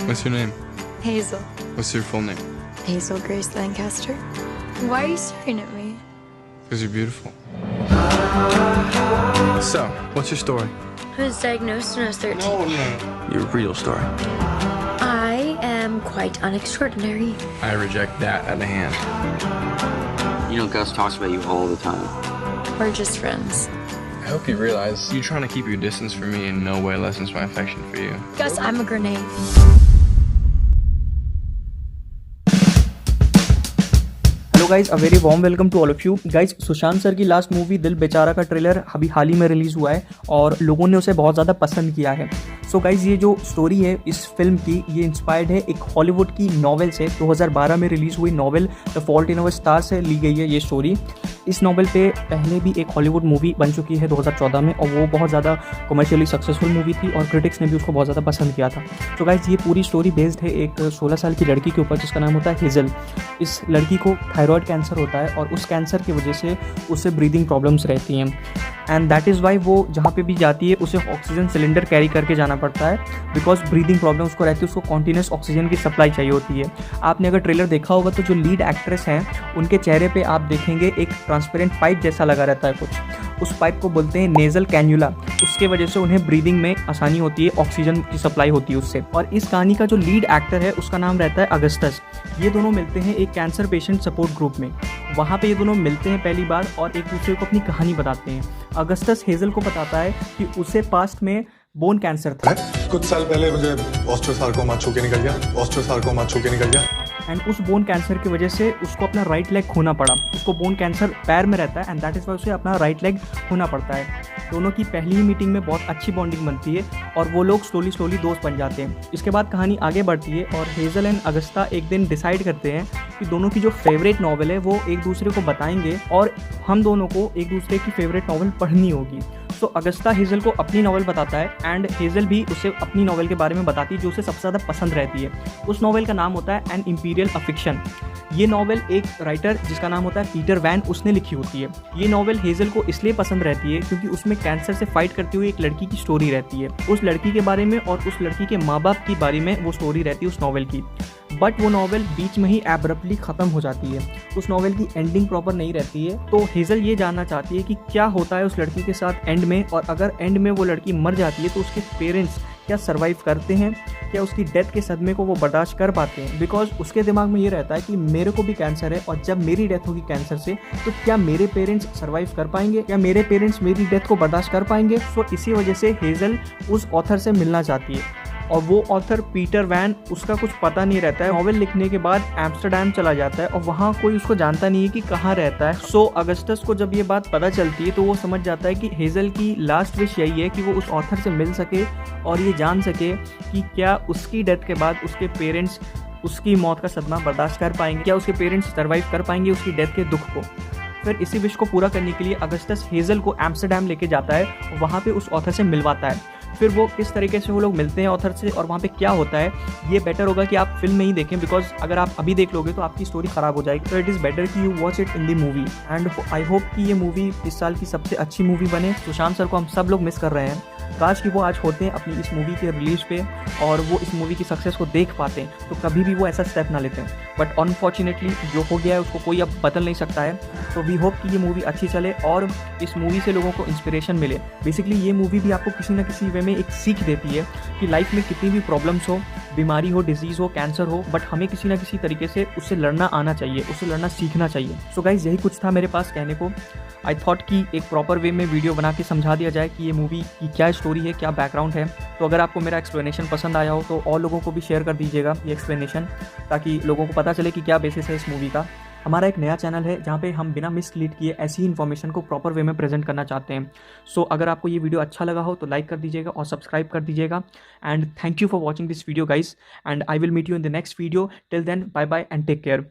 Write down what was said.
What's your name? Hazel. What's your full name? Hazel Grace Lancaster. Why are you staring at me? Because you're beautiful. So, what's your story? I was diagnosed when I was 13. No. Your real story. I am quite unextraordinary. I reject that at the hand. You know, Gus talks about you all the time. We're just friends. I hope you realize you trying to keep your distance from me in no way lessens my affection for you. Gus, I'm a grenade. Hello guys, a very warm welcome to all of you guys. Sushant sir की last movie Dil Bechara का trailer अभी हाल ही में release हुआ है और लोगों ने उसे बहुत ज़्यादा पसंद किया है। सो गाइज, ये जो स्टोरी है इस फिल्म की, ये इंस्पायर्ड है एक हॉलीवुड की नॉवेल से। 2012 में रिलीज़ हुई novel The Fault in Our Stars से ली गई है ये स्टोरी। इस नॉवेल पे पहले भी एक हॉलीवुड मूवी बन चुकी है 2014 में, और वो बहुत ज़्यादा कमर्शियली सक्सेसफुल मूवी थी और क्रिटिक्स ने भी उसको बहुत ज़्यादा पसंद किया था। तो गाइज, ये पूरी स्टोरी बेस्ड है एक 16 साल की लड़की के ऊपर जिसका नाम होता है हेज़ल। इस लड़की को थायराइड कैंसर होता है और उस कैंसर की वजह से उसे ब्रीदिंग प्रॉब्लम्स रहती हैं, एंड दैट इज़ वाई वो जहाँ पे भी जाती है उसे ऑक्सीजन सिलेंडर कैरी करके जाना पड़ता है, बिकॉज ब्रीदिंग प्रॉब्लम उसको रहती है, उसको कॉन्टीन्यूस ऑक्सीजन की सप्लाई चाहिए होती है। आपने अगर ट्रेलर देखा होगा तो जो लीड एक्ट्रेस हैं उनके चेहरे पे आप देखेंगे एक ट्रांसपेरेंट पाइप जैसा लगा रहता है कुछ। उस पाइप को बोलते हैं नेज़ल कैन्यूला। उसके वजह से उन्हें ब्रीदिंग में आसानी होती है, ऑक्सीजन की सप्लाई होती है उससे। और इस कहानी का जो लीड एक्टर है उसका नाम रहता है अगस्टस। ये दोनों मिलते हैं एक कैंसर पेशेंट सपोर्ट ग्रुप में। वहाँ पे ये दोनों मिलते हैं पहली बार और एक दूसरे को अपनी कहानी बताते हैं। अगस्टस हेज़ल को बताता है कि उसे पास्ट में बोन कैंसर था। कुछ साल पहले मुझे ऑस्टियोसार्कोमा छू के निकल गया एंड उस बोन कैंसर की वजह से उसको अपना राइट लेग खोना पड़ा। उसको बोन कैंसर पैर में रहता है एंड दैट इज़ वाई उसे अपना राइट लेग खोना पड़ता है। दोनों की पहली ही मीटिंग में बहुत अच्छी बॉन्डिंग बनती है और वो लोग स्लोली दोस्त बन जाते हैं। इसके बाद कहानी आगे बढ़ती है और हेज़ल एंड अगस्ता एक दिन डिसाइड करते हैं कि दोनों की जो फेवरेट नॉवल है वो एक दूसरे को बताएंगे और हम दोनों को एक दूसरे की फेवरेट नॉवल पढ़नी होगी। तो अगस्ता हेज़ल को अपनी नॉवल बताता है एंड हेज़ल भी उसे अपनी नॉवल के बारे में बताती है जो उसे सबसे ज़्यादा पसंद रहती है। उस नॉवल का नाम होता है एन इम्पीरियल अफिक्शन। ये नॉवल एक राइटर जिसका नाम होता है पीटर वैन उसने लिखी होती है। ये नॉवल हेज़ल को इसलिए पसंद रहती है क्योंकि उसमें कैंसर से फाइट करती हुई एक लड़की की स्टोरी रहती है। उस लड़की के बारे में और उस लड़की के माँ बाप के बारे में वो स्टोरी रहती है उस नॉवल की। बट वो नॉवल बीच में ही एब्रप्टली ख़त्म हो जाती है। उस नॉवल की एंडिंग प्रॉपर नहीं रहती है। तो हेज़ल ये जानना चाहती है कि क्या होता है उस लड़की के साथ एंड में, और अगर एंड में वो लड़की मर जाती है तो उसके पेरेंट्स क्या सर्वाइव करते हैं, क्या उसकी डेथ के सदमे को वो बर्दाश्त कर पाते हैं। बिकॉज उसके दिमाग में ये रहता है कि मेरे को भी कैंसर है और जब मेरी डेथ होगी कैंसर से तो क्या मेरे पेरेंट्स सर्वाइव कर पाएंगे, क्या मेरे पेरेंट्स मेरी डेथ को बर्दाश्त कर पाएंगे। सो इसी वजह से हेज़ल उस ऑथर से मिलना चाहती है और वो ऑथर पीटर वैन, उसका कुछ पता नहीं रहता है। नॉवेल लिखने के बाद एम्स्टर्डम चला जाता है और वहाँ कोई उसको जानता नहीं है कि कहाँ रहता है। सो अगस्टस को जब ये बात पता चलती है तो वो समझ जाता है कि हेज़ल की लास्ट विश यही है कि वो उस ऑथर से मिल सके और ये जान सके कि क्या उसकी डेथ के बाद उसके पेरेंट्स उसकी मौत का सदमा बर्दाश्त कर पाएंगे, क्या उसके पेरेंट्स सर्वाइव कर पाएंगे उसकी डेथ के दुख को। फिर इसी विश को पूरा करने के लिए अगस्टस हेज़ल को एम्स्टर्डम लेके जाता है और वहाँ पे उस ऑथर से मिलवाता है। फिर वो किस तरीके से वो लोग मिलते हैं ऑथर से और वहाँ पे क्या होता है, ये बेटर होगा कि आप फिल्म में ही देखें, बिकॉज अगर आप अभी देख लोगे तो आपकी स्टोरी ख़राब हो जाएगी। तो इट इज़ बेटर कि you watch it in the movie and I hope कि ये मूवी इस साल की सबसे अच्छी मूवी बने। सुशांत सर को हम सब लोग मिस कर रहे हैं। काश कि वो आज होते हैं अपनी इस मूवी के रिलीज पे और वो इस मूवी की सक्सेस को देख पाते हैं, तो कभी भी वो ऐसा स्टेप ना लेते हैं। बट अनफॉर्चुनेटली जो हो गया है उसको कोई अब बदल नहीं सकता है। तो वी होप कि ये मूवी अच्छी चले और इस मूवी से लोगों को इंस्पिरेशन मिले। बेसिकली ये मूवी भी आपको किसी ना किसी वे में एक सीख देती है कि लाइफ में कितनी भी प्रॉब्लम्स हो, बीमारी हो, डिजीज़ हो, कैंसर हो, बट हमें किसी ना किसी तरीके से उससे लड़ना आना चाहिए, उससे लड़ना सीखना चाहिए। सो गाइज, यही कुछ था मेरे पास कहने को। आई थॉट कि एक प्रॉपर वे में वीडियो बना के समझा दिया जाए कि ये मूवी की क्या स्टोरी है, क्या बैकग्राउंड है। तो अगर आपको मेरा एक्सप्लेनेशन पसंद आया हो तो और लोगों को भी शेयर कर दीजिएगा ये एक्सप्लेनेशन, ताकि लोगों को पता चले कि क्या बेसिस है इस मूवी का। हमारा एक नया चैनल है जहाँ पे हम बिना मिसलीड किए ऐसी ही इन्फॉर्मेशन को प्रॉपर वे में प्रेजेंट करना चाहते हैं। सो अगर आपको ये वीडियो अच्छा लगा हो तो लाइक कर दीजिएगा और सब्सक्राइब कर दीजिएगा। And thank you for watching this video guys, and I will meet you in the next video. Till then, bye bye and take care.